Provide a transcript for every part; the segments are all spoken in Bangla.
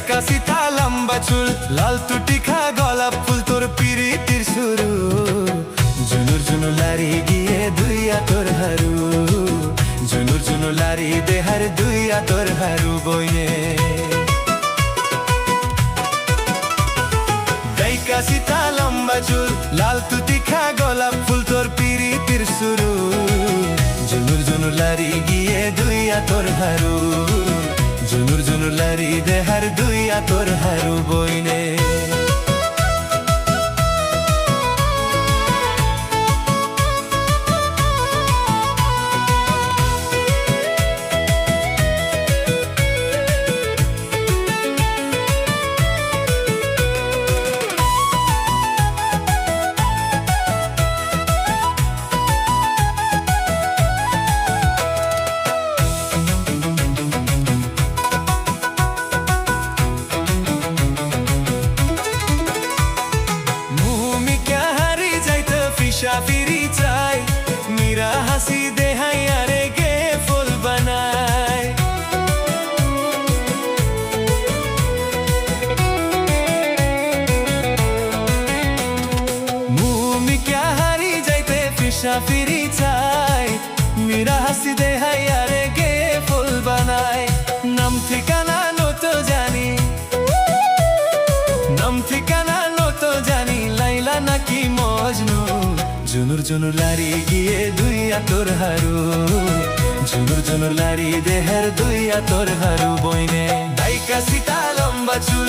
দাইকা সিথা লম্বা চুল লাল টুটিখা গোলাপ ফুল তোর পিরিতির শুরু জুনুর জুনু লারি গিয়ে দুইয়া তোর হারু জুনুর জুনু লারি দেহার দুইয়া তোর হারু বইনে দাইকা সিথা লম্বা চুল লাল টুটিখা গোলাপ ফুল তোর পিরিতির শুরু জুনুর জুনু লারি গিয়ে দুইয়া তোর হারু জুনুর জুনু লারি দেহার দুইয়া তোর হারু বইনে ফিরি চাই মীরা হাসি দেহাই আরে গে ফুল বানায় মুমি ক্যা হারি যাইতে ফিসা ফিরি চাই মীরা হাসি দেহাই আরে গে ফুল বানায় নাম ঠিকানা নতো জানি নাম ঠিকানা নতো জানি লাইলা নাকি মজনু জুনুর জুনু লারি গিয়ে দুইয়া তোর হারু জুনুর জুনু লারি দেহের দুইয়া তোর হারু বইনে দাইকা সিতা লম্বা চুল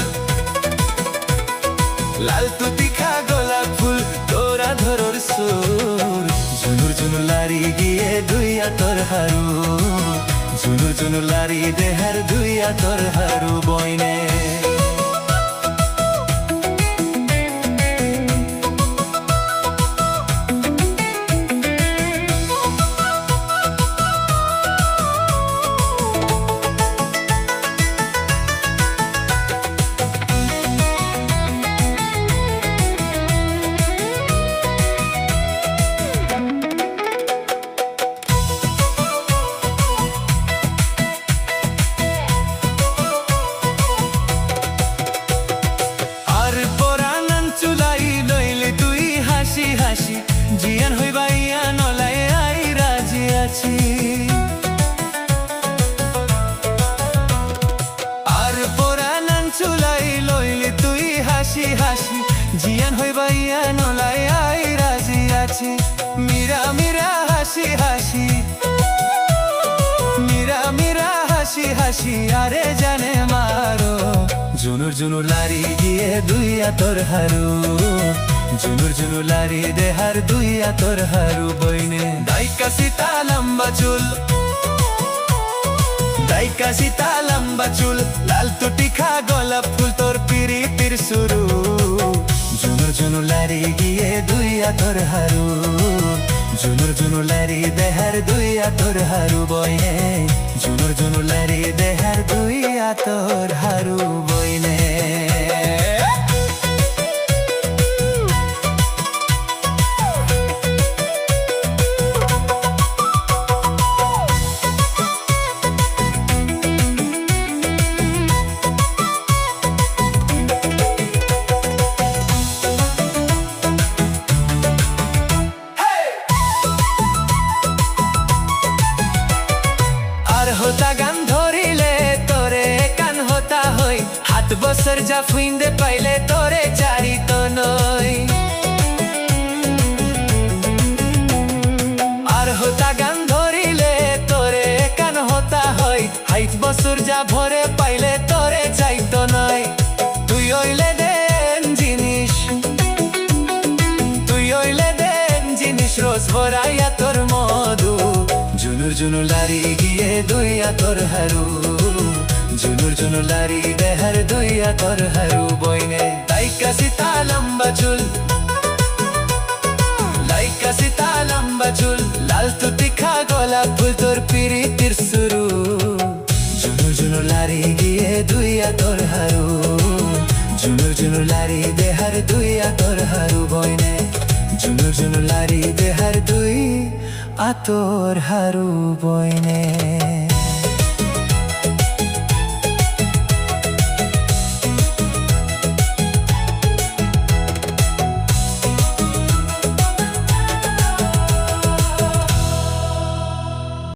লাল টুটিখা গোলাপ ফুল তোরা ধরর সুর জুনুর জুনু লারি গিয়ে দুইয়া তোর হারু জুনুর জুনু লারি দেহের দুইয়া তোর হারু বইনে জিয়ান হইবা ইয়া নলাই আই রাজি আছি আর পোরানান চুলাই লইলি তুই হাসি হাসি জিয়ান হইবা ইয়া নলাই আই রাজি আছি মীরা মীরা হাসি হাসি মীরা মীরা হাসি হাসি আরে জানে মারো জুনুর জুনু লারি গিয়ে দুইয়া তোর হারু জুনুর জুনু লারি দেহার দুইয়া তোর হারু বইনে দাইকা সিতা লম্বা চুল দাইকা সিতা লম্বা চুল লাল টুটিখা গোলাপ ফুল তোর পিরিতির শুরু জুনুর জুনু লারি গিয়ে দুইয়া তোর হারু জুনুর জুনু লারি দেহার দুইয়া তোর হারু বইনে জুনুর জুনু লারি দেহার দুইয়া তোর হারু বইনে होता गान धरिले तोरे कान होता होई हाथ बसर जा फुइंदे पाइले तोरे चारी तो नई আর होता गान धरिले तोरे कान होता होई हाथ बसर जा भरे पाइले तोरे चाই তো নই তুই হইলে দেন জিনিস তুই হইলে দেন জিনিস রোজ ভরাইয়া তোর মধু জুনুর জুনু লারি গিয়ে দুইয়া তোর হারু জুনুর জুনু লারি দেহার দুইয়া তোর হারু বইনে দাইকা সিতা লম্বা চুল লাইকা সিতা লম্বা চুল লাল টুটিখা গোলাপ ফুল তোর পিরিতির শুরু জুনুর জুনু লারি গিয়ে দুইয়া তোর হারু জুনুর জুনু লারি দেহার দুইয়া তোর হারু বইনে জুনুর জুনু লারি দেহার দুই আতর হারু বইনে।